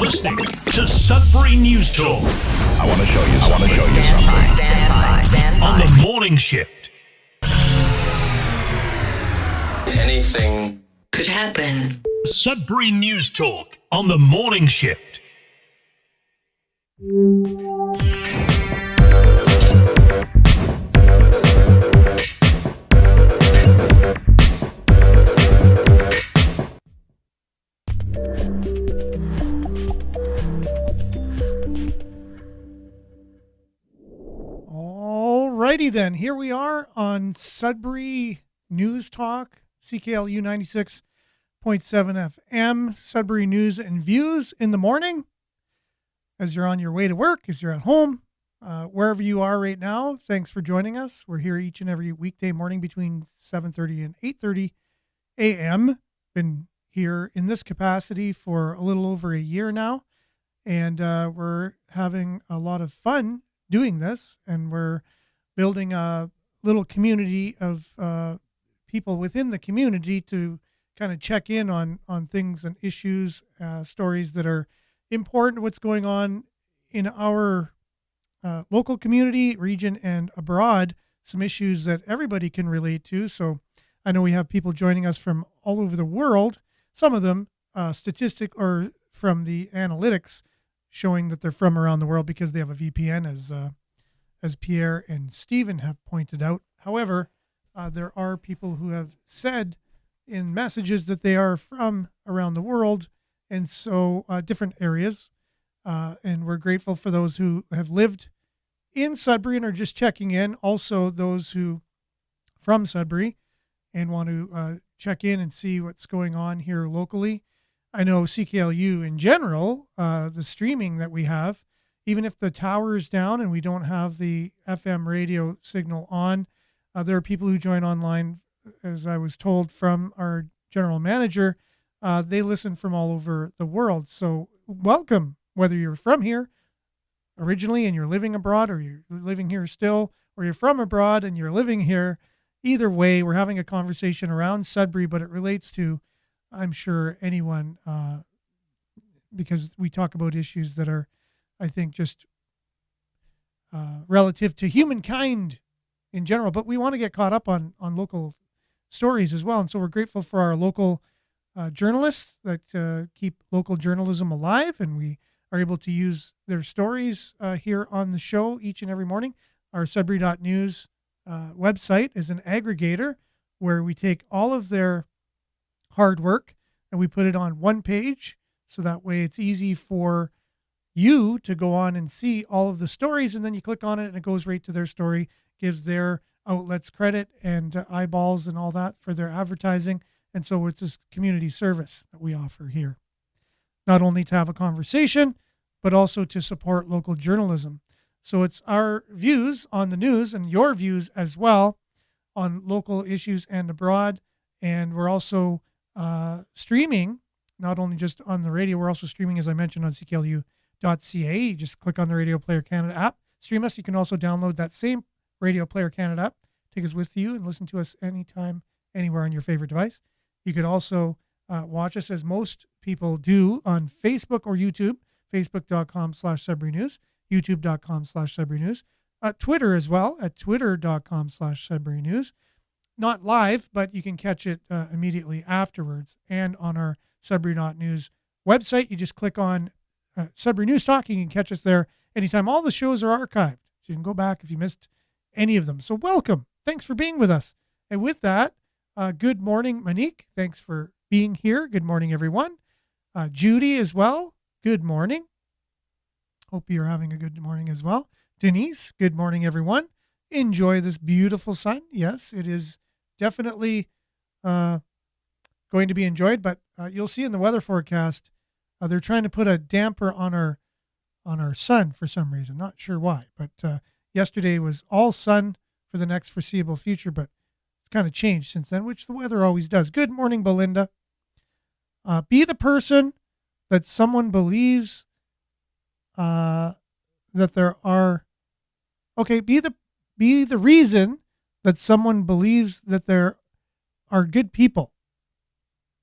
listening to Sudbury News Talk. I want to show you something. Stand by. On the morning shift. Anything could happen. Sudbury News Talk on the morning shift. Alrighty then, here we are on Sudbury News Talk, CKLU 96.7 FM, Sudbury News and Views in the morning. As you're on your way to work, as you're at home, wherever you are right now, thanks for joining us. We're here each and every weekday morning between 7:30 and 8:30 a.m. Been here in this capacity for a little over a year now, and we're having a lot of fun doing this, and we're building a little community of people within the community to kind of check in on things and issues, stories that are important, what's going on in our local community, region, and abroad, some issues that everybody can relate to. So I know we have people joining us from all over the world, some of them statistic or from the analytics showing that they're from around the world because they have a VPN, as Pierre and Stephen have pointed out. However, there are people who have said in messages that they are from around the world, and so different areas. And we're grateful for those who have lived in Sudbury and are just checking in. Also, those who from Sudbury and want to check in and see what's going on here locally. I know CKLU in general, the streaming that we have, even if the tower is down and we don't have the FM radio signal on, there are people who join online, as I was told from our general manager. They listen from all over the world. So welcome, whether you're from here originally and you're living abroad, or you're living here still, or you're from abroad and you're living here. Either way, we're having a conversation around Sudbury, but it relates to, I'm sure, anyone, because we talk about issues that are, I think, just relative to humankind in general. But we want to get caught up on local stories as well. And so we're grateful for our local journalists that keep local journalism alive, and we are able to use their stories here on the show each and every morning. Our Sudbury.news website is an aggregator where we take all of their hard work and we put it on one page, so that way it's easy for you to go on and see all of the stories, and then you click on it and it goes right to their story, gives their outlets credit and eyeballs and all that for their advertising. And so it's this community service that we offer here, not only to have a conversation, but also to support local journalism. So it's our views on the news and your views as well on local issues and abroad. And we're also streaming, not only just on the radio, we're also streaming, as I mentioned, on CKLU.ca. You just click on the Radio Player Canada app, stream us. You can also download that same Radio Player Canada app, take us with you and listen to us anytime, anywhere on your favorite device. You could also watch us, as most people do, on Facebook or YouTube, facebook.com/Sudbury News, youtube.com/Sudbury News, Twitter as well, at twitter.com/Sudbury News. Not live, but you can catch it immediately afterwards. And on our Sudbury.news website, you just click on Sudbury News Talk. You can catch us there anytime. All the shows are archived, so you can go back if you missed any of them. So welcome. Thanks for being with us. And with that, good morning, Monique. Thanks for being here. Good morning, everyone. Judy as well. Good morning. Hope you're having a good morning as well. Denise, good morning, everyone. Enjoy this beautiful sun. Yes, it is definitely going to be enjoyed, but you'll see in the weather forecast, they're trying to put a damper on our sun for some reason. Not sure why, but yesterday was all sun for the next foreseeable future, but it's kind of changed since then, which the weather always does. Good morning, Belinda. Be the person that someone believes that there are. Okay, be the reason that someone believes that there are good people.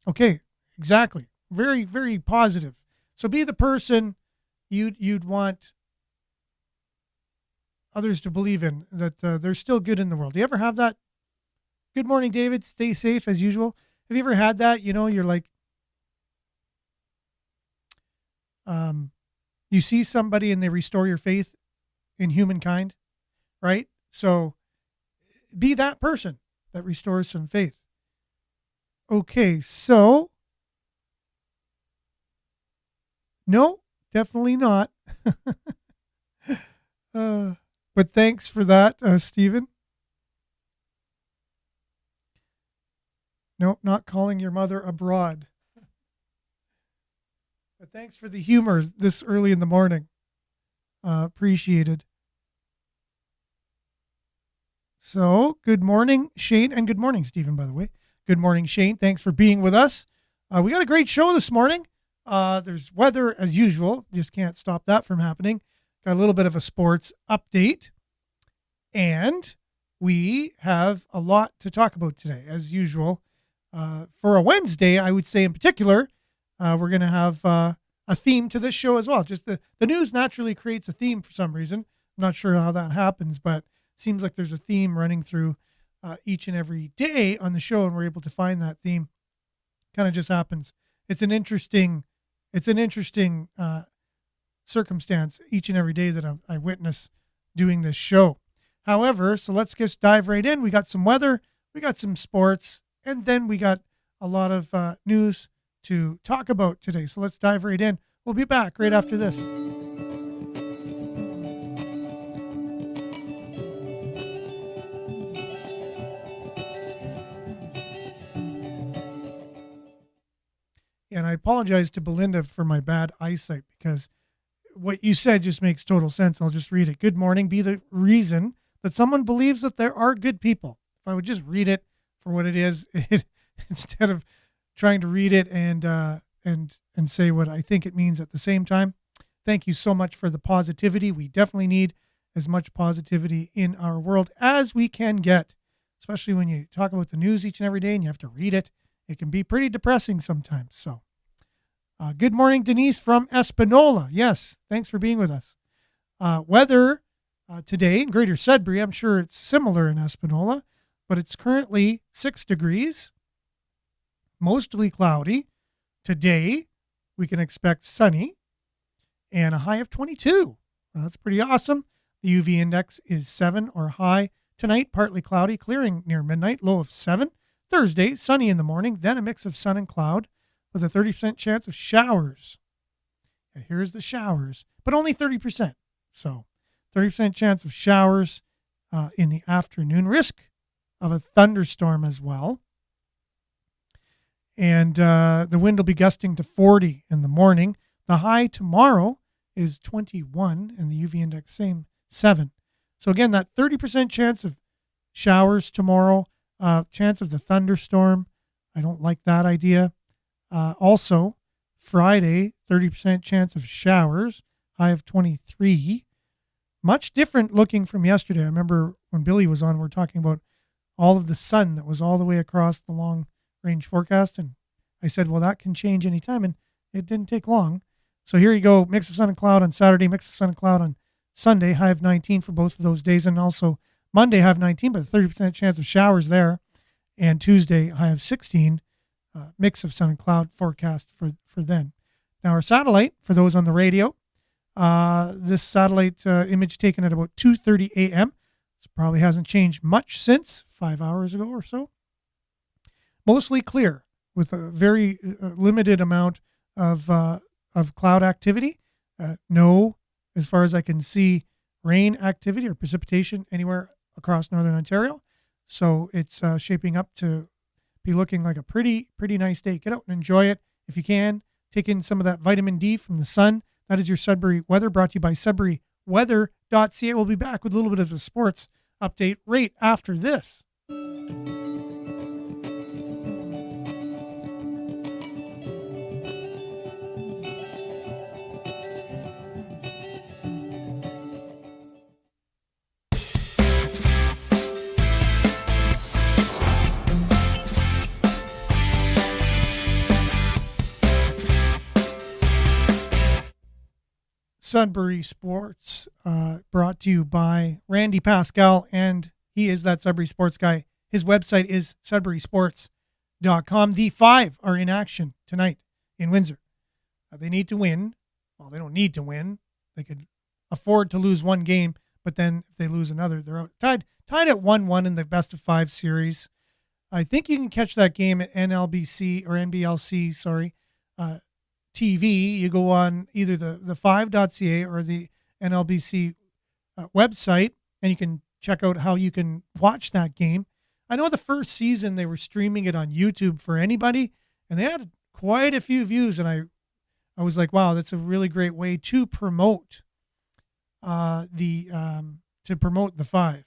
Okay, exactly. Very, very positive. So be the person you'd want others to believe in, that there's still good in the world. Do you ever have that? Good morning, David. Stay safe as usual. Have you ever had that? You're like, you see somebody and they restore your faith in humankind, right? So be that person that restores some faith. Okay, so no, definitely not. But thanks for that, Stephen. Nope, not calling your mother abroad. But thanks for the humor this early in the morning. Appreciated. So, good morning, Shane, and good morning, Stephen, by the way. Good morning, Shane. Thanks for being with us. We got a great show this morning. There's weather as usual. Just can't stop that from happening. Got a little bit of a sports update. And we have a lot to talk about today, as usual. For a Wednesday, I would say in particular, we're going to have a theme to this show as well. Just the news naturally creates a theme for some reason. I'm not sure how that happens, but it seems like there's a theme running through each and every day on the show, and we're able to find that theme. Kind of just happens. It's an interesting circumstance each and every day that I witness doing this show. However, so let's just dive right in. We got some weather, we got some sports, and then we got a lot of news to talk about today. So let's dive right in. We'll be back right after this. And I apologize to Belinda for my bad eyesight, because what you said just makes total sense. I'll just read it. Good morning. Be the reason that someone believes that there are good people. If I would just read it for what it is, instead of trying to read it and say what I think it means at the same time. Thank you so much for the positivity. We definitely need as much positivity in our world as we can get, especially when you talk about the news each and every day and you have to read it. It can be pretty depressing sometimes. So good morning, Denise from Espanola. Yes, thanks for being with us. Weather today in Greater Sudbury, I'm sure it's similar in Espanola, but it's currently 6 degrees, mostly cloudy. Today, we can expect sunny and a high of 22. That's pretty awesome. The UV index is 7 or high. Tonight, partly cloudy, clearing near midnight, low of 7. Thursday, sunny in the morning, then a mix of sun and cloud with a 30% chance of showers. Here's the showers, but only 30%. So 30% chance of showers in the afternoon. Risk of a thunderstorm as well. And the wind will be gusting to 40 in the morning. The high tomorrow is 21 and the UV index same 7. So again, that 30% chance of showers tomorrow, chance of the thunderstorm. I don't like that idea. Also, Friday, 30% chance of showers, high of 23. Much different looking from yesterday. I remember when Billy was on, we were talking about all of the sun that was all the way across the long range forecast. And I said, well, that can change anytime. And it didn't take long. So here you go. Mix of sun and cloud on Saturday, mix of sun and cloud on Sunday, high of 19 for both of those days. And also Monday, high of 19, but 30% chance of showers there. And Tuesday, high of 16, mix of sun and cloud forecast for then. Now our satellite, for those on the radio, this satellite image taken at about 2:30 a.m. This probably hasn't changed much since 5 hours ago or so. Mostly clear with a very limited amount of cloud activity. No, as far as I can see, rain activity or precipitation anywhere across northern Ontario. So it's shaping up to be looking like a pretty nice day. Get out and enjoy it if you can. Take in some of that vitamin D from the sun. That is your Sudbury weather, brought to you by SudburyWeather.ca. We'll be back with a little bit of a sports update right after this. Sudbury Sports, brought to you by Randy Pascal, and he is that Sudbury Sports guy. His website is sudburysports.com. The Five are in action tonight in Windsor. They need to win. Well, they don't need to win. They could afford to lose one game, but then if they lose another, they're out. Tied at 1-1 in the best of 5 series. I think you can catch that game at NLBC or NBLC, TV. You go on either the 5.ca or the NLBC website, and you can check out how you can watch that game. I know the first season they were streaming it on YouTube for anybody, and they had quite a few views, and I was like, wow, that's a really great way to promote the Five,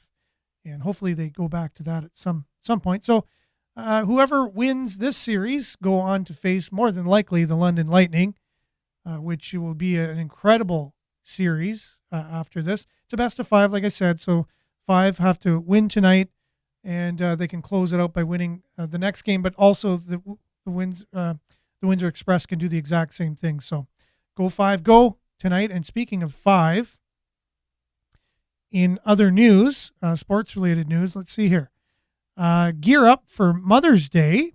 and hopefully they go back to that at some point. So whoever wins this series go on to face more than likely the London Lightning, which will be an incredible series after this. It's a best of 5, like I said, so 5 have to win tonight, and they can close it out by winning the next game, but also the Windsor Express can do the exact same thing. So go 5, go tonight. And speaking of 5, in other news, sports-related news, let's see here. Gear up for Mother's Day.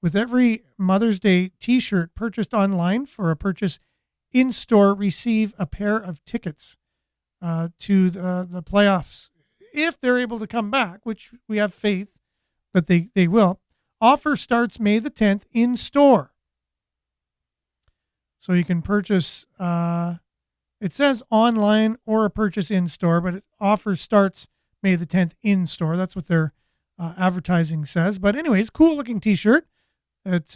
With every Mother's Day t-shirt purchased online for a purchase in-store, receive a pair of tickets to the playoffs. If they're able to come back, which we have faith that they will. Offer starts May the 10th in store. So you can purchase, it says online or a purchase in store, but offer starts May the 10th in store. That's what their advertising says. But anyways, cool looking t-shirt. It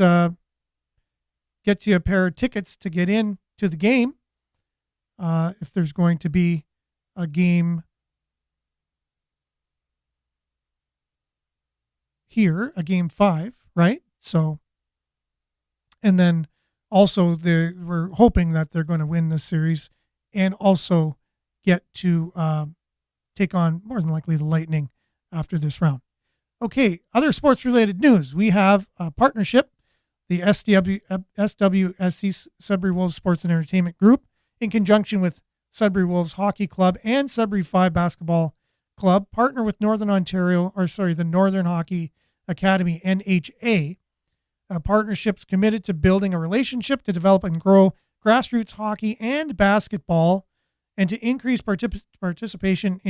gets you a pair of tickets to get in to the game. If there's going to be a game here, a game 5, right? So, and then also we're hoping that they're going to win this series and also get to take on more than likely the Lightning after this round. Okay, other sports-related news. We have a partnership, the SWSC Sudbury Wolves Sports and Entertainment Group, in conjunction with Sudbury Wolves Hockey Club and Sudbury 5 Basketball Club, partner with the Northern Hockey Academy, NHA. Partnerships committed to building a relationship to develop and grow grassroots hockey and basketball, and to increase participation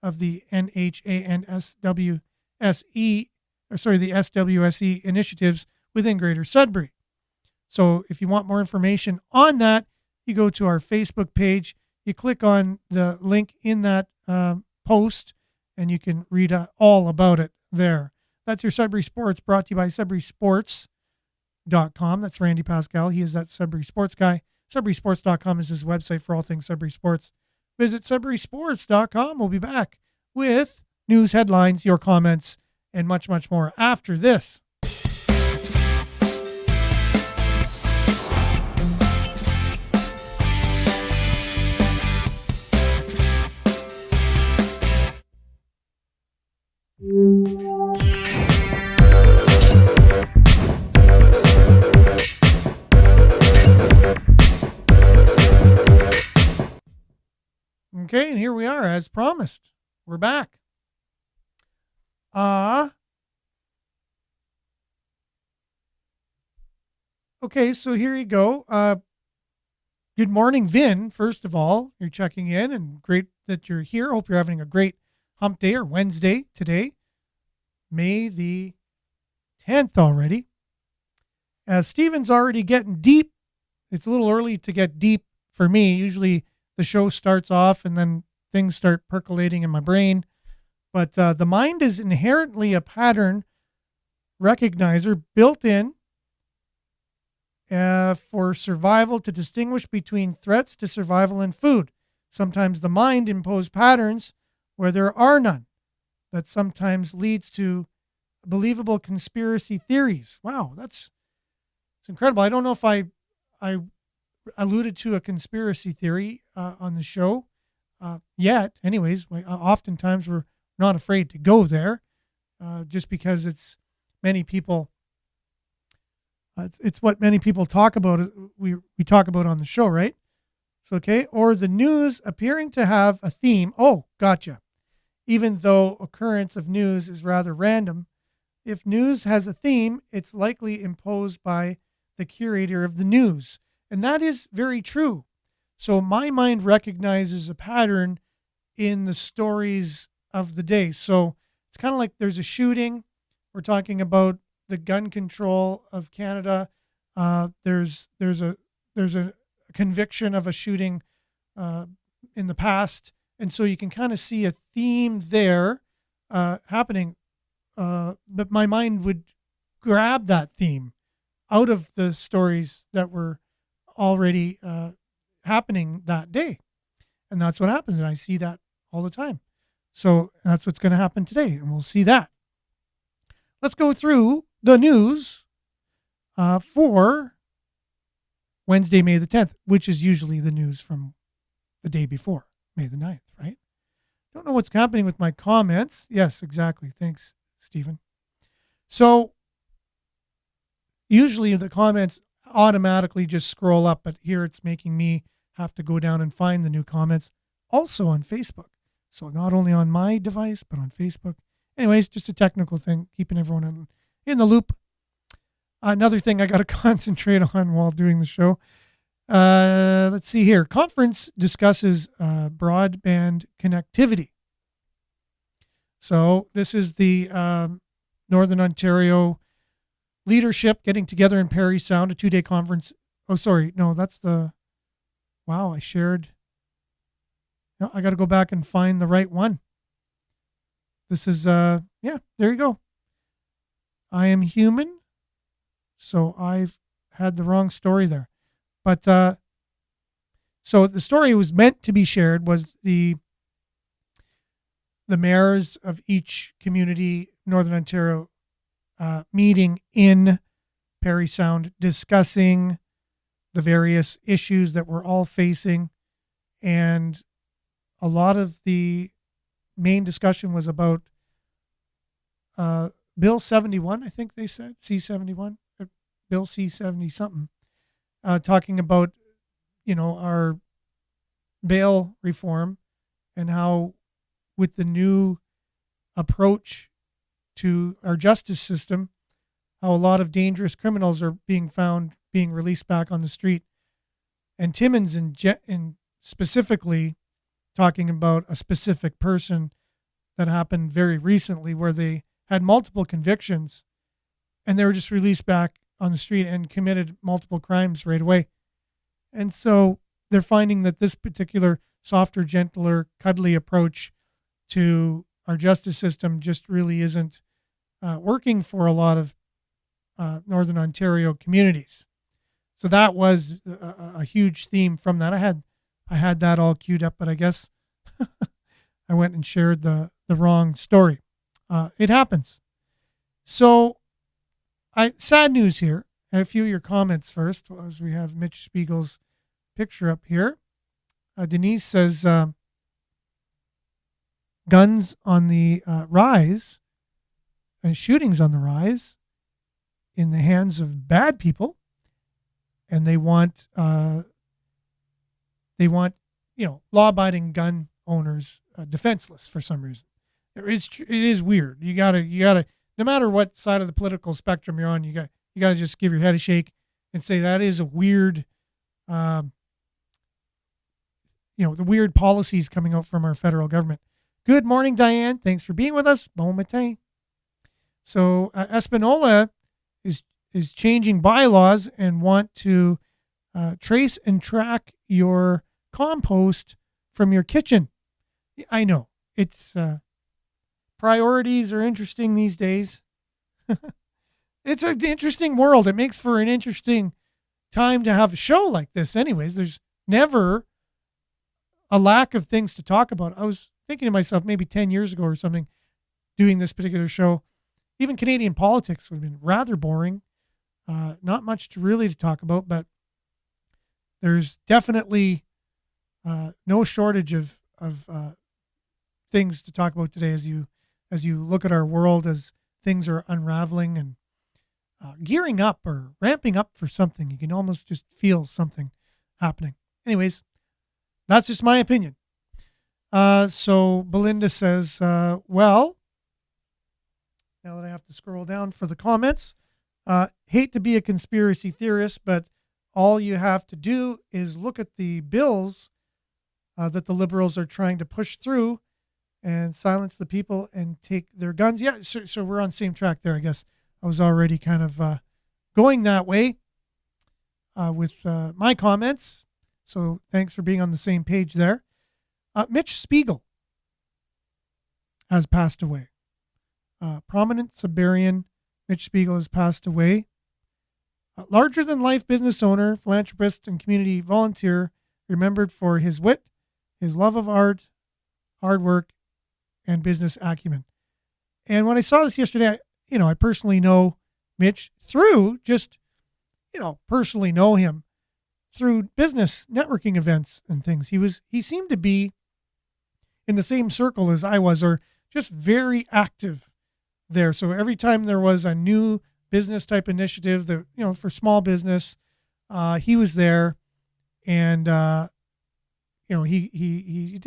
of the NHA and the SWSE initiatives within Greater Sudbury. So if you want more information on that, you go to our Facebook page, you click on the link in that post, and you can read all about it there. That's your Sudbury Sports, brought to you by SudburySports.com. That's Randy Pascal. He is that Sudbury Sports guy. SudburySports.com is his website for all things Sudbury Sports. Visit SudburySports.com. We'll be back with news, headlines, your comments, and much, much more after this. Okay, and here we are, as promised. We're back. Okay, so here you go. Good morning, Vin. First of all, you're checking in, and great that you're here. Hope you're having a great hump day or Wednesday today, May the 10th already. Steven's already getting deep. It's a little early to get deep for me. Usually the show starts off and then things start percolating in my brain. But the mind is inherently a pattern recognizer built in for survival, to distinguish between threats to survival and food. Sometimes the mind imposes patterns where there are none. That sometimes leads to believable conspiracy theories. Wow, it's incredible. I don't know if I alluded to a conspiracy theory on the show yet. Anyways, oftentimes we're not afraid to go there just because it's many people. It's what many people talk about. We talk about on the show, right? So, okay, or the news appearing to have a theme. Oh, gotcha. Even though occurrence of news is rather random, if news has a theme, it's likely imposed by the curator of the news. And that is very true. So my mind recognizes a pattern in the stories of the day. So it's kind of like there's a shooting. We're talking about the gun control of Canada. There's a conviction of a shooting in the past, and so you can kind of see a theme there happening. But my mind would grab that theme out of the stories that were already happening that day, and that's what happens. And I see that all the time. So that's what's going to happen today, and we'll see that. Let's go through the news for Wednesday, May the 10th, which is usually the news from the day before, May the 9th, right? Don't know what's happening with my comments. Yes, exactly. Thanks, Stephen. So usually the comments automatically just scroll up, but here it's making me have to go down and find the new comments also on Facebook. So not only on my device, but on Facebook. Anyways, just a technical thing, keeping everyone in the loop. Another thing I got to concentrate on while doing the show. Let's see here. Conference discusses broadband connectivity. So this is the Northern Ontario leadership getting together in Parry Sound, a 2-day conference. Oh, sorry. No, that's the... Wow, I shared... No, I got to go back and find the right one. This is, yeah, there you go. I am human. So I've had the wrong story there. But so the story was meant to be shared was the mayors of each community, Northern Ontario, meeting in Parry Sound, discussing the various issues that we're all facing. And a lot of the main discussion was about Bill 71, I think they said, C71. Bill C70 something, talking about, our bail reform and how with the new approach to our justice system, how a lot of dangerous criminals are being released back on the street. And Timmins in specifically talking about a specific person that happened very recently where they had multiple convictions and they were just released back on the street and committed multiple crimes right away. And so they're finding that this particular softer, gentler, cuddly approach to our justice system just really isn't working for a lot of Northern Ontario communities. So that was a huge theme from that. I had that all queued up, but I guess I went and shared the wrong story. It happens. So sad news here. And a few of your comments first, as we have Mitch Spiegel's picture up here. Denise says, guns on the rise, and shootings on the rise in the hands of bad people. And they want law-abiding gun owners defenseless for some reason. It is weird. You gotta, no matter what side of the political spectrum you're on, you gotta just give your head a shake and say that is a weird, the weird policies coming out from our federal government. Good morning, Diane. Thanks for being with us. Bon matin. So Espanola is changing bylaws and want to trace and track your compost from your kitchen. I know it's priorities are interesting these days. It's an interesting world. It makes for an interesting time to have a show like this. Anyways, there's never a lack of things to talk about. I was thinking to myself maybe 10 years ago or something, doing this particular show, even Canadian politics would have been rather boring. Not much to talk about, but there's definitely no shortage of things to talk about today as you look at our world as things are unraveling and gearing up or ramping up for something. You can almost just feel something happening. Anyways, That's just my opinion. So Belinda says, well, now that I have to scroll down for the comments, hate to be a conspiracy theorist, but all you have to do is look at the bills that the liberals are trying to push through and silence the people and take their guns. Yeah, so we're on the same track there, I guess. I was already kind of going that way with my comments. So thanks for being on the same page there. Mitch Spiegel has passed away. Prominent Sudburyan Mitch Spiegel has passed away. Larger-than-life business owner, philanthropist, and community volunteer, remembered for his wit, his love of art, hard work, and business acumen. And when I saw this yesterday, I personally know Mitch through just, personally know him through business networking events and things. He seemed to be in the same circle as I was, or just very active there. So every time there was a new business type initiative that, for small business, he was there, and, he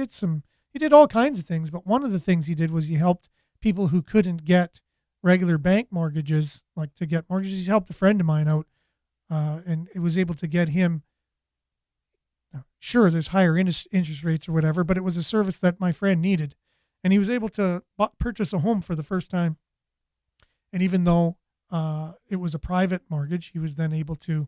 did all kinds of things, but one of the things he did was he helped people who couldn't get regular bank mortgages, like to get mortgages. He helped a friend of mine out, and it was able to get him. Sure, there's higher interest rates or whatever, but it was a service that my friend needed, and he was able to purchase a home for the first time. And even though it was a private mortgage, he was then able to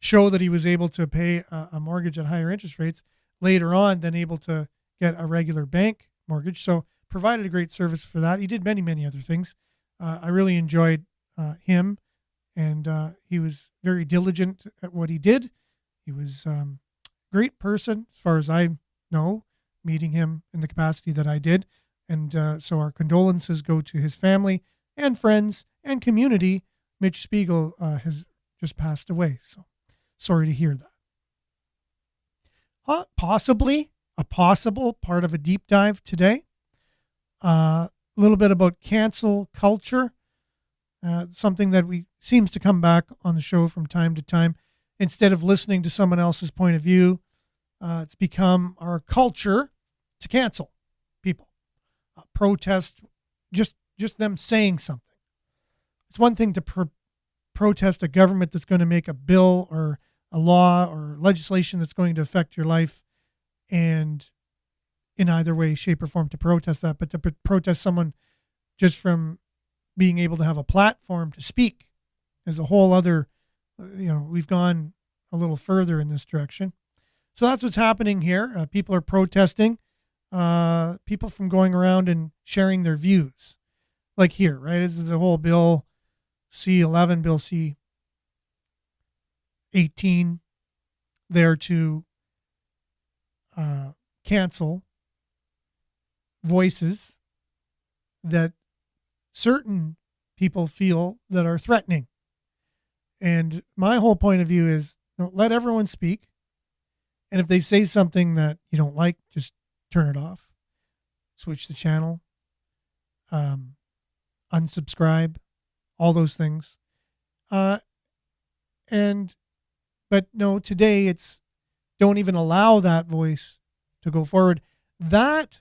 show that he was able to pay a mortgage at higher interest rates later on, then able to get a regular bank mortgage. So provided a great service for that. He did many, many other things. I really enjoyed him, and he was very diligent at what he did. He was a great person, as far as I know, meeting him in the capacity that I did. And so our condolences go to his family and friends and community. Mitch Spiegel has just passed away. So sorry to hear that. Possibly a possible part of a deep dive today. A little bit about cancel culture, something that seems to come back on the show from time to time. Instead of listening to someone else's point of view, it's become our culture to cancel people, protest, just them saying something. It's one thing to protest a government that's going to make a bill or a law or legislation that's going to affect your life, and in either way, shape, or form to protest that, but to protest someone just from being able to have a platform to speak is a whole other, we've gone a little further in this direction. So that's what's happening here. People are protesting, people from going around and sharing their views. Like here, right? This is the whole Bill C-11, Bill C-18 there to cancel voices that certain people feel that are threatening. And my whole point of view is, let everyone speak. And if they say something that you don't like, just turn it off, switch the channel, unsubscribe, all those things. But no, today it's don't even allow that voice to go forward. That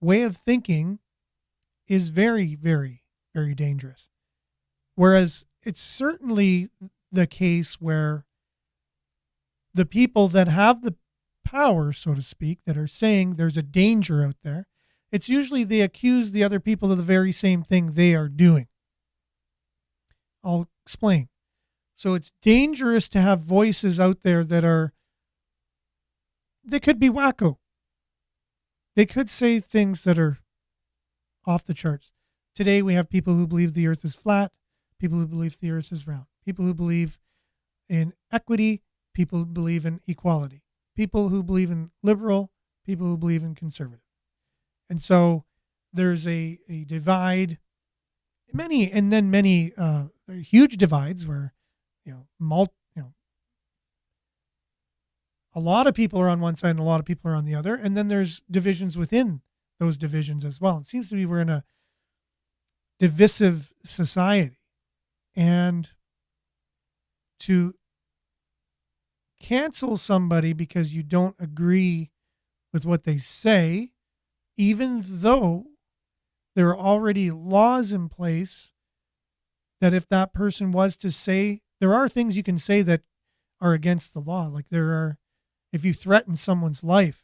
way of thinking is very, very, very dangerous. Whereas it's certainly the case where the people that have the power, so to speak, that are saying there's a danger out there, it's usually they accuse the other people of the very same thing they are doing. I'll explain. So it's dangerous to have voices out there they could be wacko. They could say things that are off the charts. Today we have people who believe the earth is flat, people who believe the earth is round, people who believe in equity, people who believe in equality, people who believe in liberal, people who believe in conservative. And so there's a divide, many huge divides where, a lot of people are on one side and a lot of people are on the other. And then there's divisions within those divisions as well. It seems to be we're in a divisive society. And to cancel somebody because you don't agree with what they say, even though there are already laws in place that if that person was to say, there are things you can say that are against the law. Like if you threaten someone's life,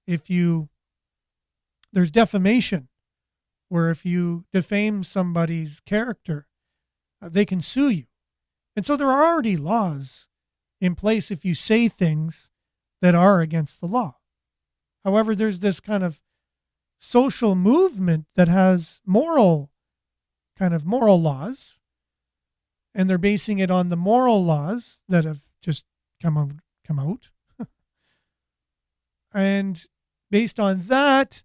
there's defamation, where if you defame somebody's character, they can sue you. And so there are already laws in place if you say things that are against the law. However, there's this kind of social movement that has moral laws, and they're basing it on the moral laws that have just come out. And based on that,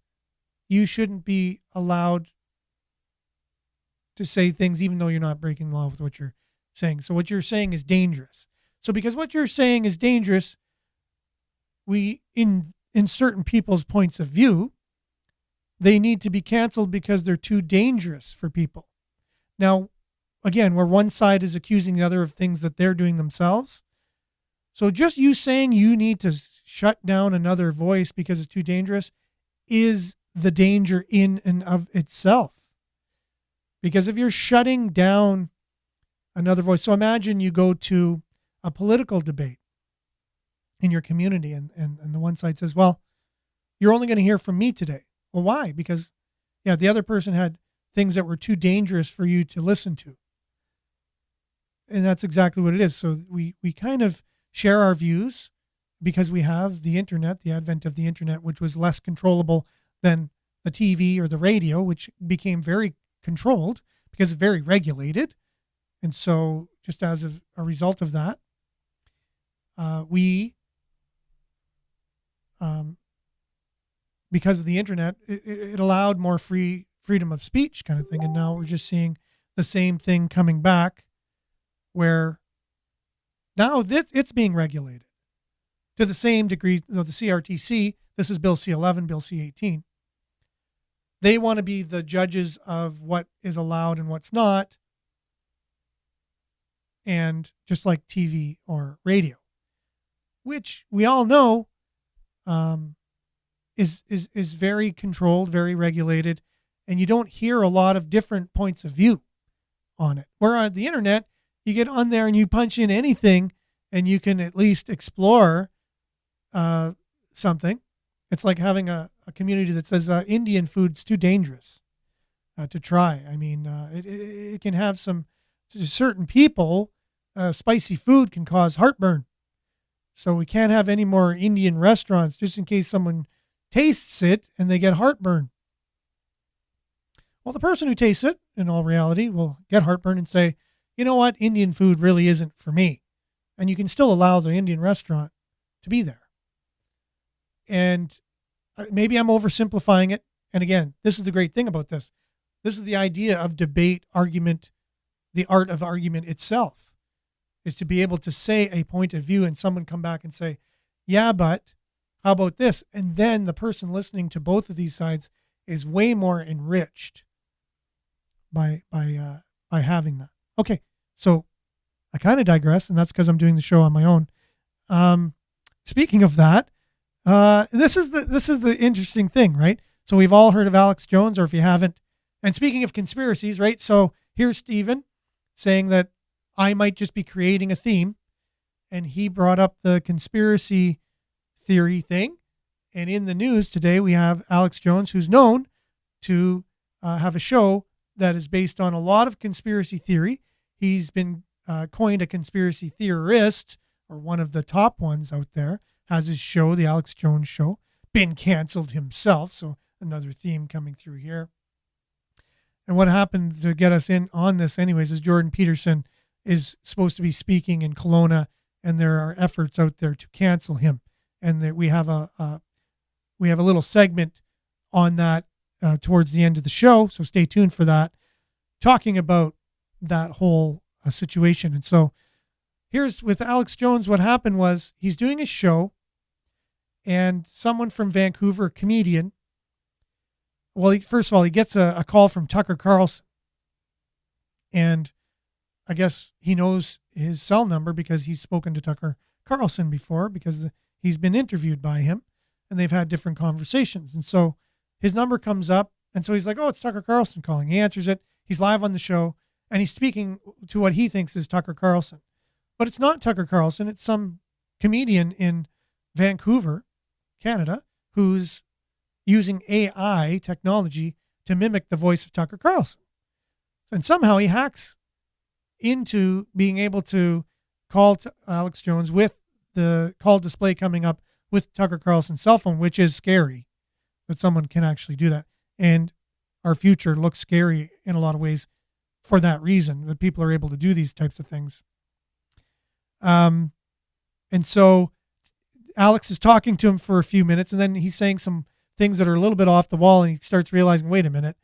you shouldn't be allowed to say things even though you're not breaking the law with what you're saying. So what you're saying is dangerous. So because what you're saying is dangerous, in certain people's points of view, they need to be canceled because they're too dangerous for people. Now, again, where one side is accusing the other of things that they're doing themselves. So just you saying you need to shut down another voice because it's too dangerous is the danger in and of itself. Because if you're shutting down another voice, so imagine you go to a political debate in your community and the one side says, well, you're only going to hear from me today. Well, why? Because, the other person had things that were too dangerous for you to listen to. And that's exactly what it is. So we kind of share our views because we have the internet, the advent of the internet, which was less controllable than the TV or the radio, which became very controlled because it's very regulated. And so just as a result of that, because of the internet, it allowed more freedom of speech kind of thing. And now we're just seeing the same thing coming back, where now it's being regulated to the same degree. The CRTC, this is Bill C-11, Bill C-18. They want to be the judges of what is allowed and what's not. And just like TV or radio, which we all know is very controlled, very regulated, and you don't hear a lot of different points of view on it. Where on the internet, you get on there and you punch in anything and you can at least explore something. It's like having a community that says Indian food's too dangerous to try. I mean, it can have some, to certain people, spicy food can cause heartburn. So we can't have any more Indian restaurants just in case someone tastes it and they get heartburn. Well, the person who tastes it, in all reality, will get heartburn and say, you know what, Indian food really isn't for me. And you can still allow the Indian restaurant to be there. And maybe I'm oversimplifying it. And again, this is the great thing about this. This is the idea of debate, argument, the art of argument itself, is to be able to say a point of view and someone come back and say, yeah, but how about this? And then the person listening to both of these sides is way more enriched by having that. Okay, so I kind of digress, and that's because I'm doing the show on my own. Speaking of that, this is the interesting thing, right? So we've all heard of Alex Jones, or if you haven't, and speaking of conspiracies, right? So here's Stephen saying that I might just be creating a theme, and he brought up the conspiracy theory thing. And in the news today, we have Alex Jones, who's known to have a show that is based on a lot of conspiracy theory. He's been coined a conspiracy theorist, or one of the top ones out there, has his show, the Alex Jones Show, been canceled himself. So another theme coming through here. And what happened to get us in on this anyways is Jordan Peterson is supposed to be speaking in Kelowna, and there are efforts out there to cancel him. And that we have a little segment on that towards the end of the show. So stay tuned for that, talking about that whole situation. And so here's with Alex Jones, what happened was he's doing a show, and someone from Vancouver, a comedian, well, first of all, he gets a call from Tucker Carlson, and I guess he knows his cell number because he's spoken to Tucker Carlson before because he's been interviewed by him and they've had different conversations. And so his number comes up. And so he's like, oh, it's Tucker Carlson calling. He answers it. He's live on the show and he's speaking to what he thinks is Tucker Carlson. But it's not Tucker Carlson. It's some comedian in Vancouver, Canada, who's using AI technology to mimic the voice of Tucker Carlson. And somehow he hacks into being able to call Alex Jones with the call display coming up with Tucker Carlson's cell phone, which is scary that someone can actually do that. And our future looks scary in a lot of ways for that reason, that people are able to do these types of things. And so Alex is talking to him for a few minutes, and then he's saying some things that are a little bit off the wall, and he starts realizing, wait a minute,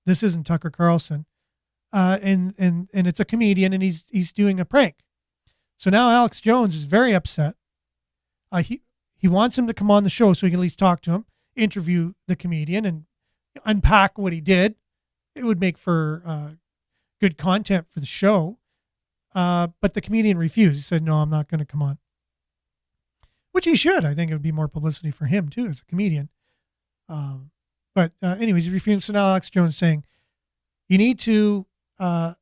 this isn't Tucker Carlson. And it's a comedian, and he's doing a prank. So now Alex Jones is very upset. He wants him to come on the show so he can at least talk to him, interview the comedian, and unpack what he did. It would make for good content for the show. But the comedian refused. He said, no, I'm not going to come on. Which he should. I think it would be more publicity for him, too, as a comedian. But anyways, he refused. So now Alex Jones saying, you need to, we're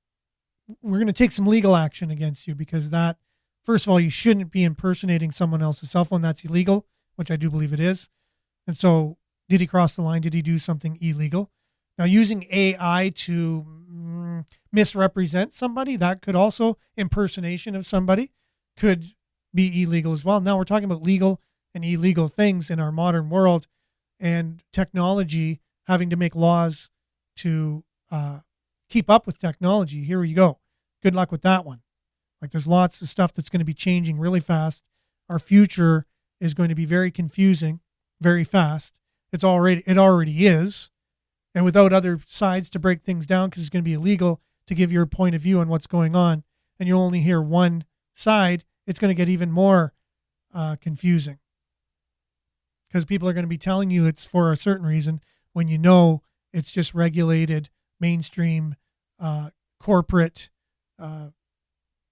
going to take some legal action against you because that, first of all, you shouldn't be impersonating someone else's cell phone. That's illegal, which I do believe it is. And so did he cross the line? Did he do something illegal? Now, using AI to misrepresent somebody, that could also, impersonation of somebody, could be illegal as well. Now we're talking about legal and illegal things in our modern world, and technology having to make laws to keep up with technology. Here you go. Good luck with that one. Like, there's lots of stuff that's going to be changing really fast. Our future is going to be very confusing, very fast. It already is. And without other sides to break things down, because it's going to be illegal to give your point of view on what's going on, and you only hear one side, it's going to get even more confusing. Because people are going to be telling you it's for a certain reason when you know it's just regulated, mainstream, corporate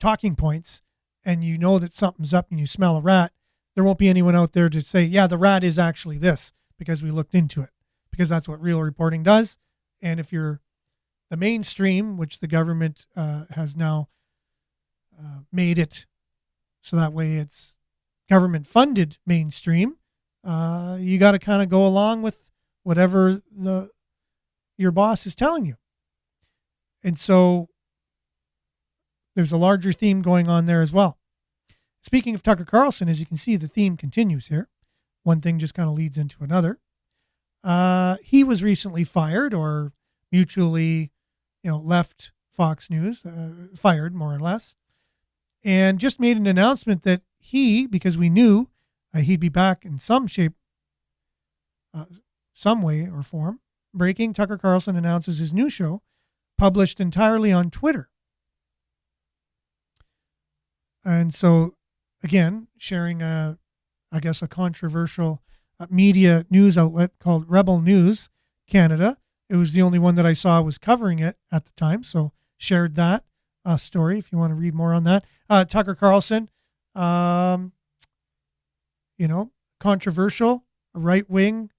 talking points, and you know that something's up and you smell a rat. There won't be anyone out there to say, yeah, the rat is actually this, because we looked into it. Because that's what real reporting does. And if you're the mainstream, which the government has now made it so that way it's government funded mainstream, you got to kind of go along with whatever your boss is telling you. And so there's a larger theme going on there as well. Speaking of Tucker Carlson, as you can see, the theme continues here. One thing just kind of leads into another. He was recently fired, or mutually, left Fox News, fired more or less, and just made an announcement that because we knew he'd be back in some shape, some way or form. Breaking, Tucker Carlson announces his new show, published entirely on Twitter. And so, again, sharing a controversial media news outlet called Rebel News Canada. It was the only one that I saw was covering it at the time, so shared that story if you want to read more on that. Tucker Carlson, controversial, right-wing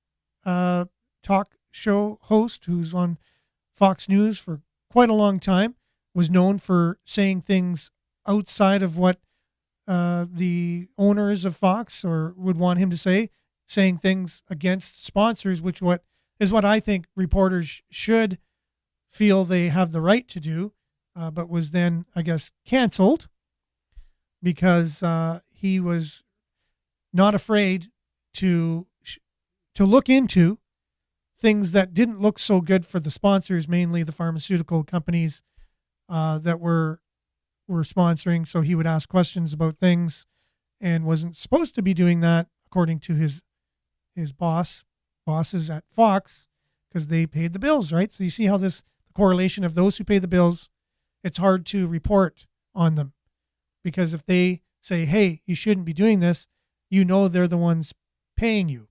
talk show host who's on Fox News for quite a long time, was known for saying things outside of what the owners of Fox or would want him to say, saying things against sponsors, which is what I think reporters should feel they have the right to do, but was then, I guess, canceled because he was not afraid to look into things that didn't look so good for the sponsors, mainly the pharmaceutical companies that were sponsoring. So he would ask questions about things and wasn't supposed to be doing that, according to his bosses at Fox, because they paid the bills, right? So you see how the correlation of those who pay the bills, it's hard to report on them, because if they say, hey, you shouldn't be doing this, they're the ones paying you.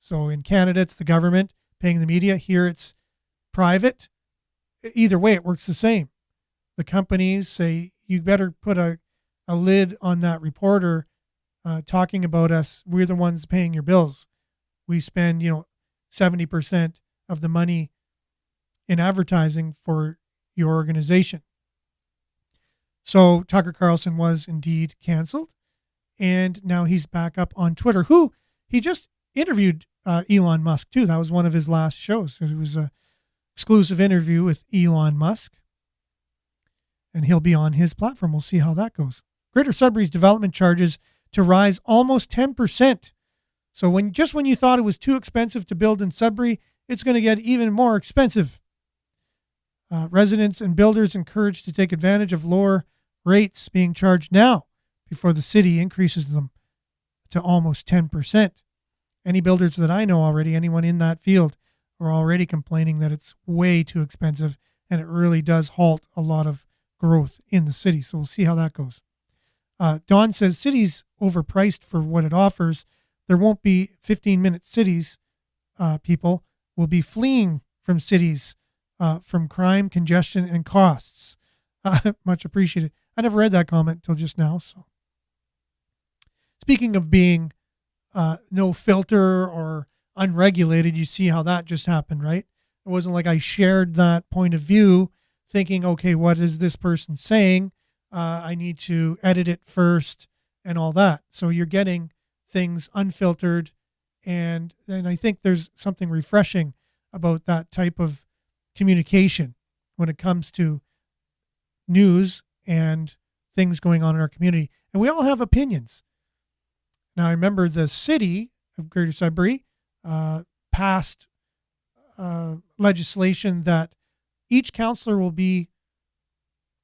So in Canada, it's the government paying the media. Here it's private. Either way, it works the same. The companies say, you better put a lid on that reporter talking about us. We're the ones paying your bills. We spend, 70% of the money in advertising for your organization. So Tucker Carlson was indeed canceled, and now he's back up on Twitter, who he just interviewed Elon Musk too. That was one of his last shows. It was an exclusive interview with Elon Musk, and he'll be on his platform. We'll see how that goes. Greater Sudbury's development charges to rise almost 10%. So when you thought it was too expensive to build in Sudbury, it's going to get even more expensive. Residents and builders encouraged to take advantage of lower rates being charged now before the city increases them to almost 10%. Any builders that I know already, anyone in that field, are already complaining that it's way too expensive, and it really does halt a lot of growth in the city. So we'll see how that goes. Don says city's overpriced for what it offers. There won't be 15-minute cities. People will be fleeing from cities from crime, congestion, and costs. Much appreciated. I never read that comment until just now. So, speaking of being no filter or unregulated, you see how that just happened, right? It wasn't like I shared that point of view thinking, okay, what is this person saying? I need to edit it first and all that. So you're getting things unfiltered. And I think there's something refreshing about that type of communication when it comes to news and things going on in our community. And we all have opinions. Now, I remember the city of Greater Sudbury passed legislation that each councillor will be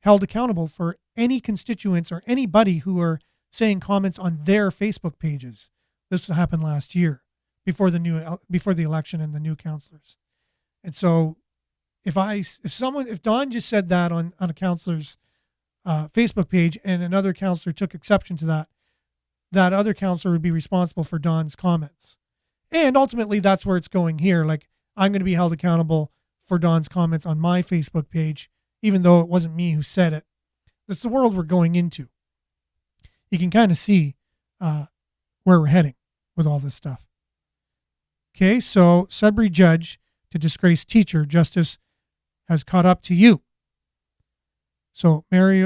held accountable for any constituents or anybody who are saying comments on their Facebook pages. This happened last year before the election and the new councillors. And so if Don just said that on a councillor's Facebook page and another councillor took exception to that, that other councillor would be responsible for Don's comments. And ultimately that's where it's going here. Like, I'm going to be held accountable for Don's comments on my Facebook page, even though it wasn't me who said it. This is the world we're going into. You can kind of see where we're heading with all this stuff. Okay, so Sudbury judge to disgraced teacher, justice has caught up to you. So Marcel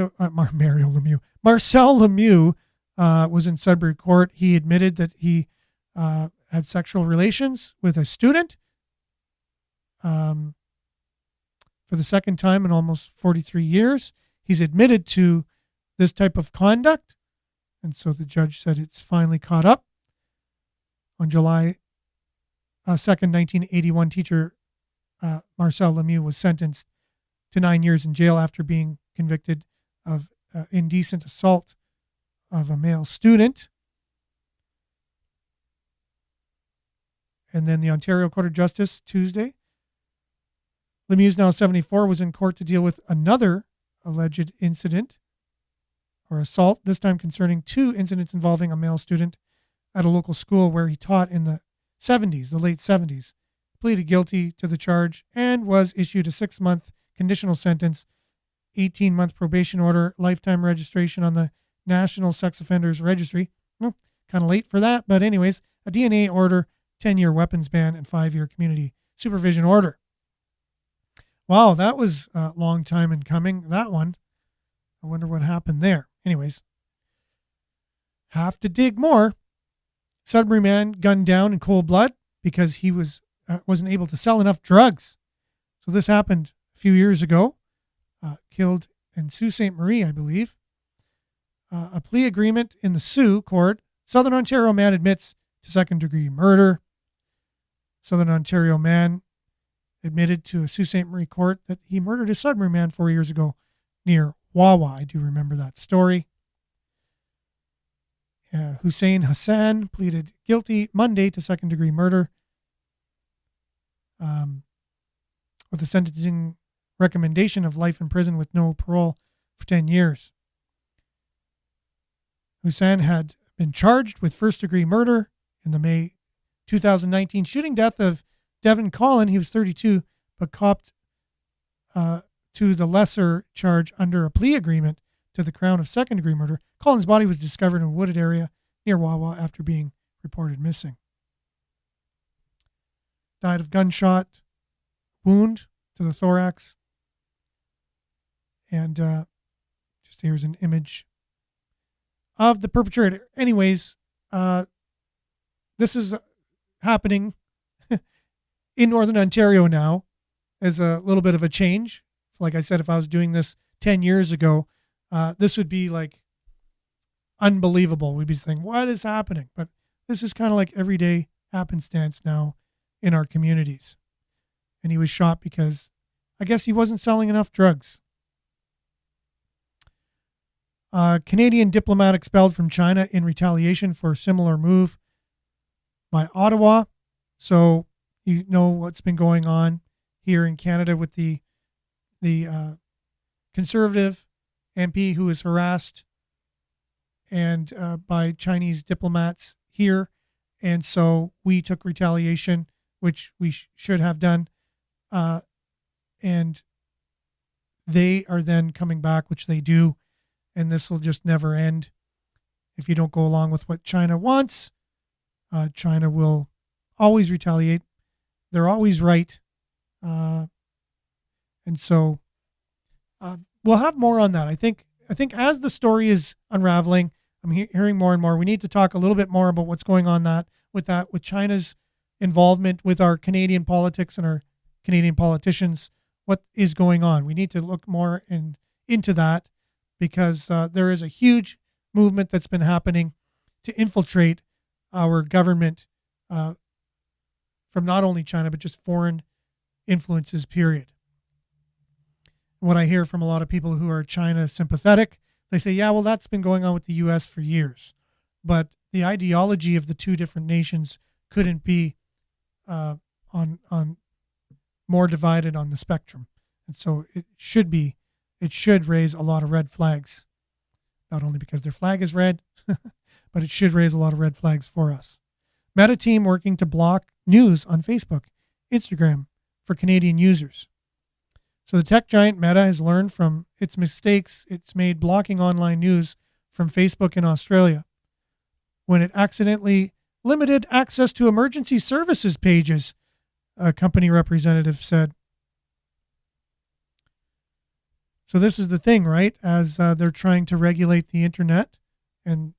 Lemieux was in Sudbury court. He admitted that he had sexual relations with a student for the second time in almost 43 years. He's admitted to this type of conduct. And so the judge said it's finally caught up. On July 2nd, 1981, teacher Marcel Lemieux was sentenced to 9 years in jail after being convicted of indecent assault of a male student. And then the Ontario Court of Justice Tuesday. Lemieux, now 74, was in court to deal with another alleged incident or assault, this time concerning two incidents involving a male student at a local school where he taught in the late 70s. Pleaded guilty to the charge and was issued a 6-month conditional sentence, 18-month probation order, lifetime registration on the National Sex Offenders Registry. Well, kind of late for that, but anyways, a DNA order, 10-year weapons ban, and 5-year community supervision order. Wow, that was a long time in coming, that one. I wonder what happened there. Anyways, have to dig more. Sudbury man gunned down in cold blood because he wasn't able to sell enough drugs. So this happened a few years ago. Killed in Sault Ste. Marie, I believe. A plea agreement in the Sioux court. Southern Ontario man admits to second-degree murder. Southern Ontario man admitted to a Sault Ste. Marie court that he murdered a Sudbury man 4 years ago near Wawa. I do remember that story. Hussein Hassan pleaded guilty Monday to second-degree murder with a sentencing recommendation of life in prison with no parole for 10 years. Hussein had been charged with first-degree murder in the May 2019 shooting death of Devin Collin. He was 32, but copped to the lesser charge under a plea agreement to the Crown of second-degree murder. Collin's body was discovered in a wooded area near Wawa after being reported missing. Died of gunshot wound to the thorax. And just here's an image of the perpetrator. Anyways, this is happening in Northern Ontario now as a little bit of a change. Like I said, if I was doing this 10 years ago, this would be like unbelievable. We'd be saying, what is happening? But this is kind of like everyday happenstance now in our communities. And he was shot because I guess he wasn't selling enough drugs. Canadian diplomat expelled from China in retaliation for a similar move by Ottawa. So you know what's been going on here in Canada with the Conservative MP who was harassed and by Chinese diplomats here. And so we took retaliation, which we should have done. And they are then coming back, which they do. And this will just never end. If you don't go along with what China wants, China will always retaliate. They're always right. And so we'll have more on that. I think as the story is unraveling, I'm hearing more and more. We need to talk a little bit more about what's going on with China's involvement with our Canadian politics and our Canadian politicians. What is going on? We need to look more into that because there is a huge movement that's been happening to infiltrate our government from not only China, but just foreign influences, period. What I hear from a lot of people who are China sympathetic, they say, yeah, well, that's been going on with the U.S. for years. But the ideology of the two different nations couldn't be on more divided on the spectrum. And so it should raise a lot of red flags, not only because their flag is red, but it should raise a lot of red flags for us. Meta team working to block news on Facebook, Instagram for Canadian users. So the tech giant Meta has learned from its mistakes it's made blocking online news from Facebook in Australia when it accidentally limited access to emergency services pages, a company representative said. So this is the thing, right? As they're trying to regulate the internet and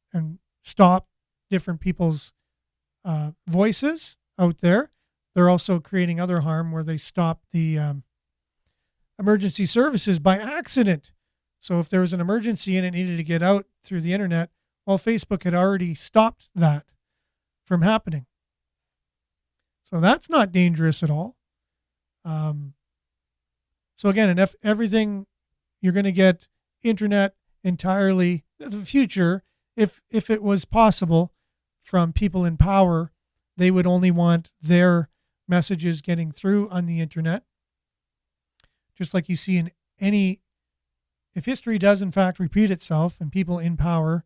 stop different people's voices out there, they're also creating other harm where they stop the emergency services by accident. So if there was an emergency and it needed to get out through the internet, well, Facebook had already stopped that from happening. So that's not dangerous at all. So again, and if everything, you're going to get internet entirely, the future, if it was possible from people in power, they would only want their messages getting through on the internet. Just like you see in if history does in fact repeat itself and people in power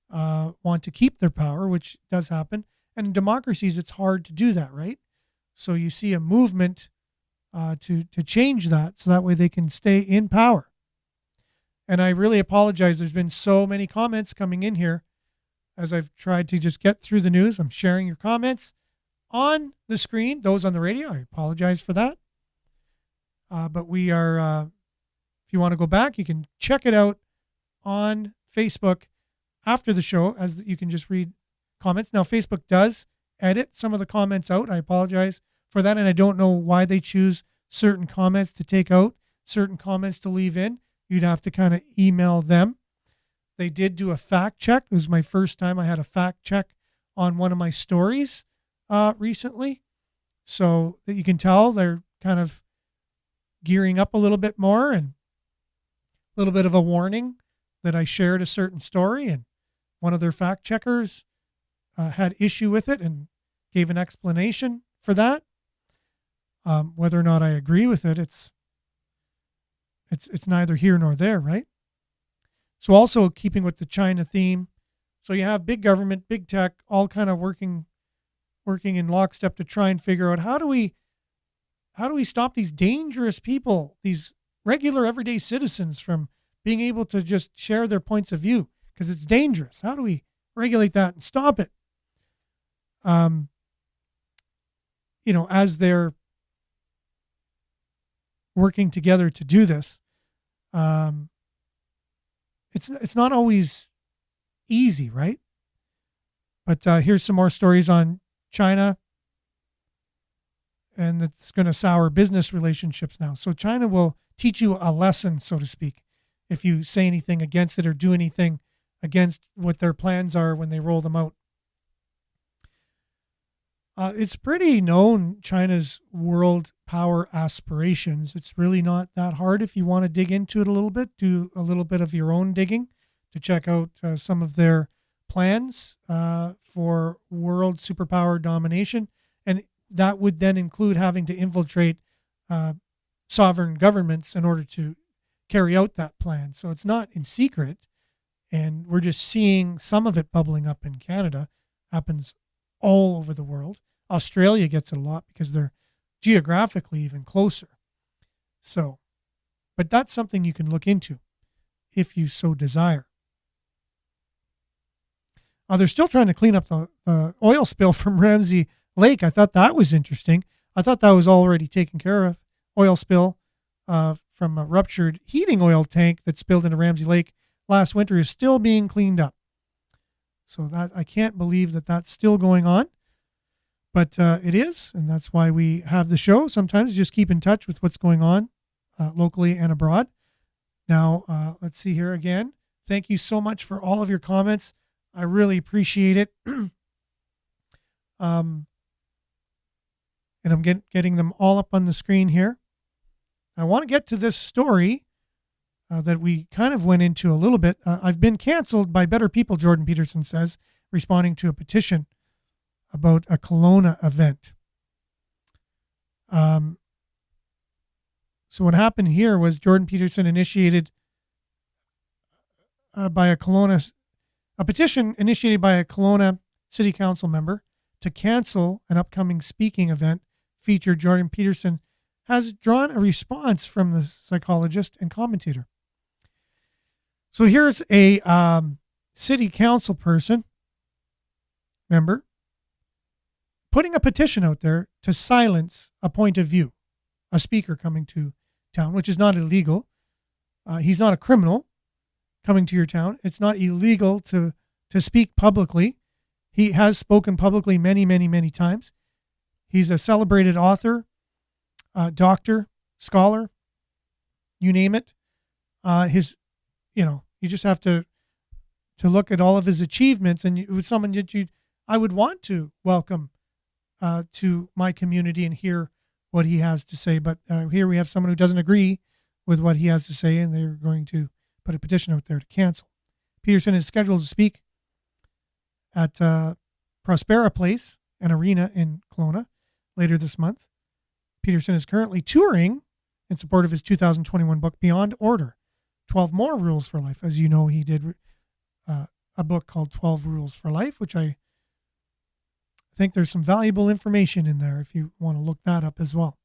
want to keep their power, which does happen. And in democracies, it's hard to do that, right? So you see a movement to change that so that way they can stay in power. And I really apologize. There's been so many comments coming in here as I've tried to just get through the news. I'm sharing your comments on the screen, those on the radio. I apologize for that. But we are, if you want to go back, you can check it out on Facebook after the show, as you can just read comments. Now, Facebook does edit some of the comments out. I apologize for that. And I don't know why they choose certain comments to take out, certain comments to leave in. You'd have to kind of email them. They did do a fact check. It was my first time I had a fact check on one of my stories recently. So that you can tell they're kind of gearing up a little bit more, and a little bit of a warning that I shared a certain story, and one of their fact checkers had issue with it and gave an explanation for that. Whether or not I agree with it, it's neither here nor there, right? So also keeping with the China theme, so you have big government, big tech, all kind of working in lockstep to try and figure out how do we stop these dangerous people, these regular everyday citizens, from being able to just share their points of view, because it's dangerous. How do we regulate that and stop it. As they're working together to do this, it's not always easy, right? But here's some more stories on China, and it's going to sour business relationships now. So China will teach you a lesson, so to speak, if you say anything against it or do anything against what their plans are when they roll them out. It's pretty known, China's world power aspirations. It's really not that hard if you want to dig into it a little bit, do a little bit of your own digging to check out some of their plans for world superpower domination. And that would then include having to infiltrate sovereign governments in order to carry out that plan. So it's not in secret. And we're just seeing some of it bubbling up in Canada. Happens all over the world. Australia gets it a lot because they're geographically even closer. So, but that's something you can look into if you so desire. They're still trying to clean up the oil spill from Ramsey Lake. I thought that was interesting. I thought that was already taken care of. Oil spill from a ruptured heating oil tank that spilled into Ramsey Lake last winter is still being cleaned up. So that I can't believe that that's still going on, but it is, and that's why we have the show. Sometimes just keep in touch with what's going on locally and abroad. Now, let's see here again. Thank you so much for all of your comments. I really appreciate it. And I'm getting them all up on the screen here. I want to get to this story that we kind of went into a little bit. I've been canceled by better people, Jordan Peterson says, responding to a petition about a Kelowna event. So what happened here was Jordan Peterson initiated by a petition initiated by a Kelowna City Council member to cancel an upcoming speaking event featured Jordan Peterson has drawn a response from the psychologist and commentator. So here's a city council person member putting a petition out there to silence a point of view, a speaker coming to town, which is not illegal. He's not a criminal coming to your town. It's not illegal to speak publicly. He has spoken publicly many, many, many times. He's a celebrated author, doctor, scholar, you name it. You just have to look at all of his achievements, and it was someone that I would want to welcome to my community and hear what he has to say. But here we have someone who doesn't agree with what he has to say, and they're going to put a petition out there to cancel. Peterson is scheduled to speak at Prospera Place, an arena in Kelowna, later this month. Peterson is currently touring in support of his 2021 book, Beyond Order, 12 More Rules for Life. As you know, he did a book called 12 Rules for Life, which I think there's some valuable information in there if you want to look that up as well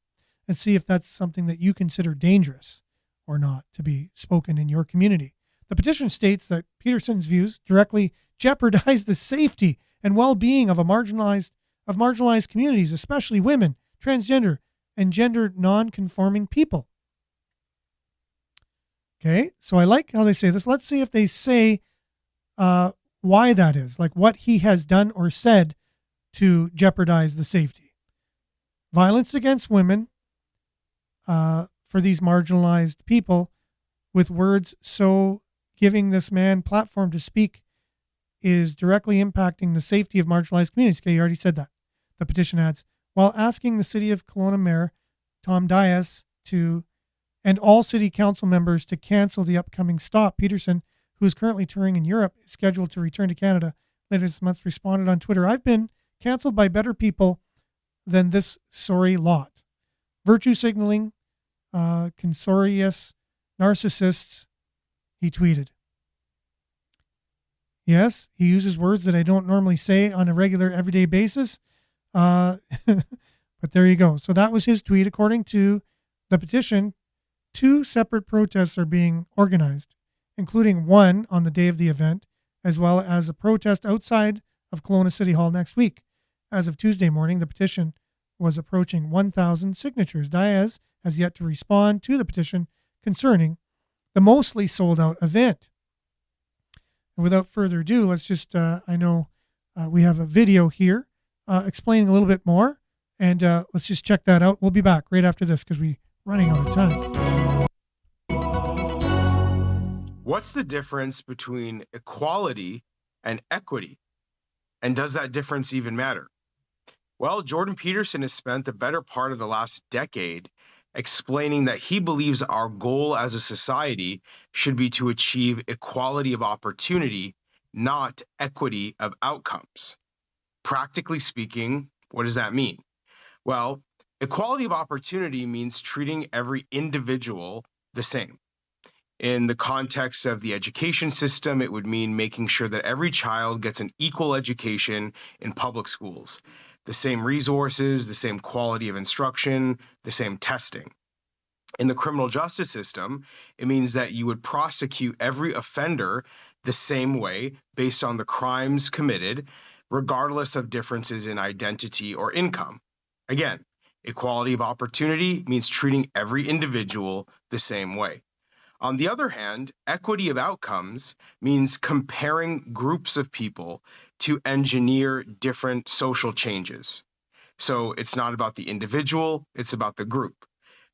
and see if that's something that you consider dangerous or not to be spoken in your community. The petition states that Peterson's views directly jeopardize the safety and well-being of marginalized communities, especially women, transgender, and gender non-conforming people. Okay, so I like how they say this. Let's see if they say why that is, like what he has done or said to jeopardize the safety. Violence against women for these marginalized people, with words so giving this man platform to speak, is directly impacting the safety of marginalized communities. Okay, you already said that. The petition adds, while asking the City of Kelowna Mayor Tom Dias and all city council members to cancel the upcoming stop, Peterson, who is currently touring in Europe, is scheduled to return to Canada later this month, responded on Twitter, I've been canceled by better people than this sorry lot. Virtue signaling, censorious narcissists, he tweeted. Yes, he uses words that I don't normally say on a regular, everyday basis. But there you go. So that was his tweet. According to the petition, 2 separate protests are being organized, including one on the day of the event as well as a protest outside of Kelowna City Hall next week. As of Tuesday morning, the petition was approaching 1,000 signatures. Diaz has yet to respond to the petition concerning the mostly sold out event. And without further ado, let's just, I know we have a video here explaining a little bit more, and let's just check that out. We'll be back right after this because we're running out of time. What's the difference between equality and equity? And does that difference even matter? Well, Jordan Peterson has spent the better part of the last decade explaining that he believes our goal as a society should be to achieve equality of opportunity, not equity of outcomes. Practically speaking, what does that mean? Well, equality of opportunity means treating every individual the same. In the context of the education system, it would mean making sure that every child gets an equal education in public schools, the same resources, the same quality of instruction, the same testing. In the criminal justice system, it means that you would prosecute every offender the same way based on the crimes committed, regardless of differences in identity or income. Again, equality of opportunity means treating every individual the same way. On the other hand, equity of outcomes means comparing groups of people to engineer different social changes. So it's not about the individual, it's about the group.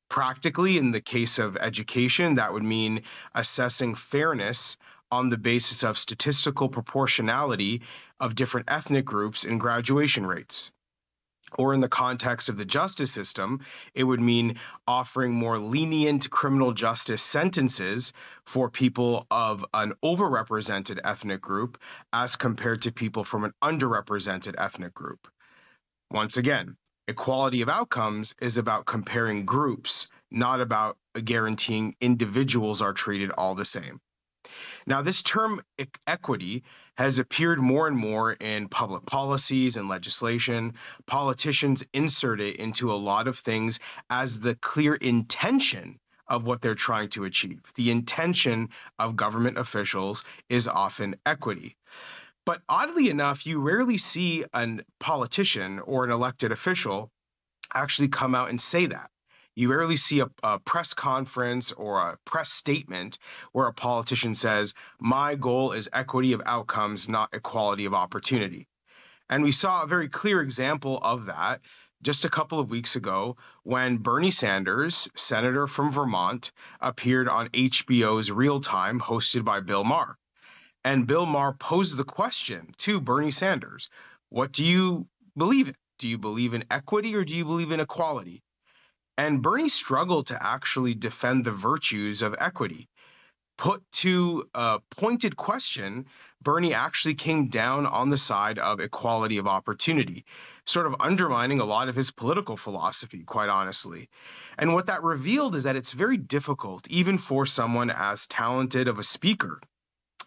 Practically, in the case of education, that would mean assessing fairness on the basis of statistical proportionality of different ethnic groups in graduation rates. Or in the context of the justice system, it would mean offering more lenient criminal justice sentences for people of an overrepresented ethnic group as compared to people from an underrepresented ethnic group. Once again, equality of outcomes is about comparing groups, not about guaranteeing individuals are treated all the same. Now, this term equity has appeared more and more in public policies and legislation. Politicians insert it into a lot of things as the clear intention of what they're trying to achieve. The intention of government officials is often equity. But oddly enough, you rarely see a politician or an elected official actually come out and say that. You rarely see a press conference or a press statement where a politician says, my goal is equity of outcomes, not equality of opportunity. And we saw a very clear example of that just a couple of weeks ago when Bernie Sanders, senator from Vermont, appeared on HBO's Real Time, hosted by Bill Maher. And Bill Maher posed the question to Bernie Sanders, what do you believe in? Do you believe in equity or do you believe in equality? And Bernie struggled to actually defend the virtues of equity. Put to a pointed question, Bernie actually came down on the side of equality of opportunity, sort of undermining a lot of his political philosophy, quite honestly. And what that revealed is that it's very difficult, even for someone as talented of a speaker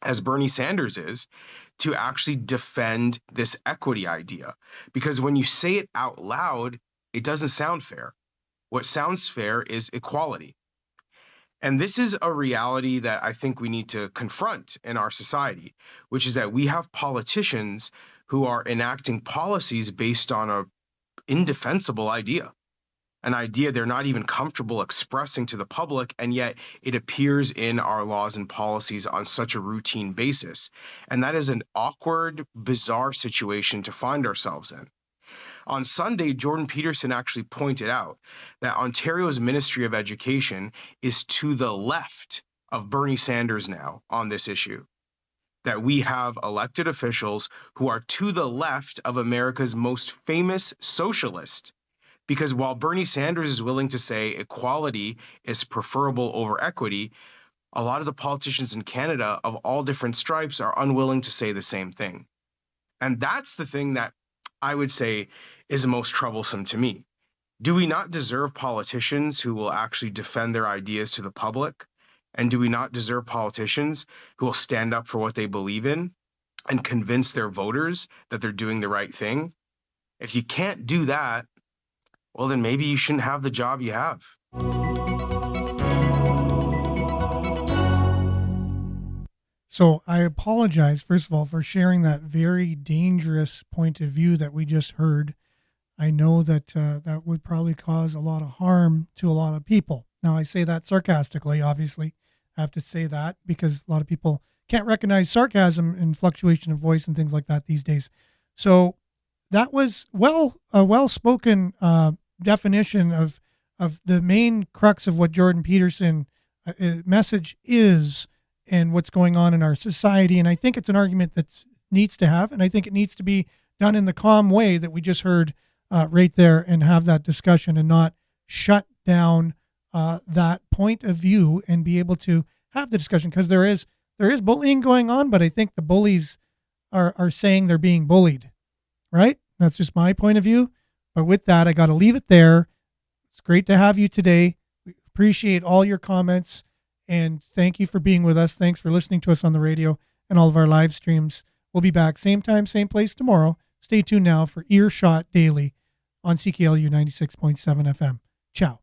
as Bernie Sanders is, to actually defend this equity idea. Because when you say it out loud, it doesn't sound fair. What sounds fair is equality. And this is a reality that I think we need to confront in our society, which is that we have politicians who are enacting policies based on an indefensible idea, an idea they're not even comfortable expressing to the public, and yet it appears in our laws and policies on such a routine basis. And that is an awkward, bizarre situation to find ourselves in. On Sunday, Jordan Peterson actually pointed out that Ontario's Ministry of Education is to the left of Bernie Sanders now on this issue, that we have elected officials who are to the left of America's most famous socialist. Because while Bernie Sanders is willing to say equality is preferable over equity, a lot of the politicians in Canada of all different stripes are unwilling to say the same thing. And that's the thing that I would say is most troublesome to me. Do we not deserve politicians who will actually defend their ideas to the public? And do we not deserve politicians who will stand up for what they believe in and convince their voters that they're doing the right thing? If you can't do that, well, then maybe you shouldn't have the job you have. So I apologize, first of all, for sharing that very dangerous point of view that we just heard. I know that that would probably cause a lot of harm to a lot of people. Now, I say that sarcastically, obviously. I have to say that because a lot of people can't recognize sarcasm and fluctuation of voice and things like that these days. So that was a well-spoken definition of the main crux of what Jordan Peterson message is and what's going on in our society. And I think it's an argument that needs to have, and I think it needs to be done in the calm way that we just heard right there, and have that discussion and not shut down that point of view and be able to have the discussion, because there is bullying going on, but I think the bullies are saying they're being bullied, right? That's just my point of view. But with that, I got to leave it there. It's great to have you today. We appreciate all your comments, and thank you for being with us. Thanks for listening to us on the radio and all of our live streams. We'll be back same time, same place tomorrow. Stay tuned now for Earshot Daily on CKLU 96.7 FM. Ciao.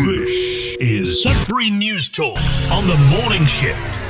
This is Sudbury News Talk on the morning shift.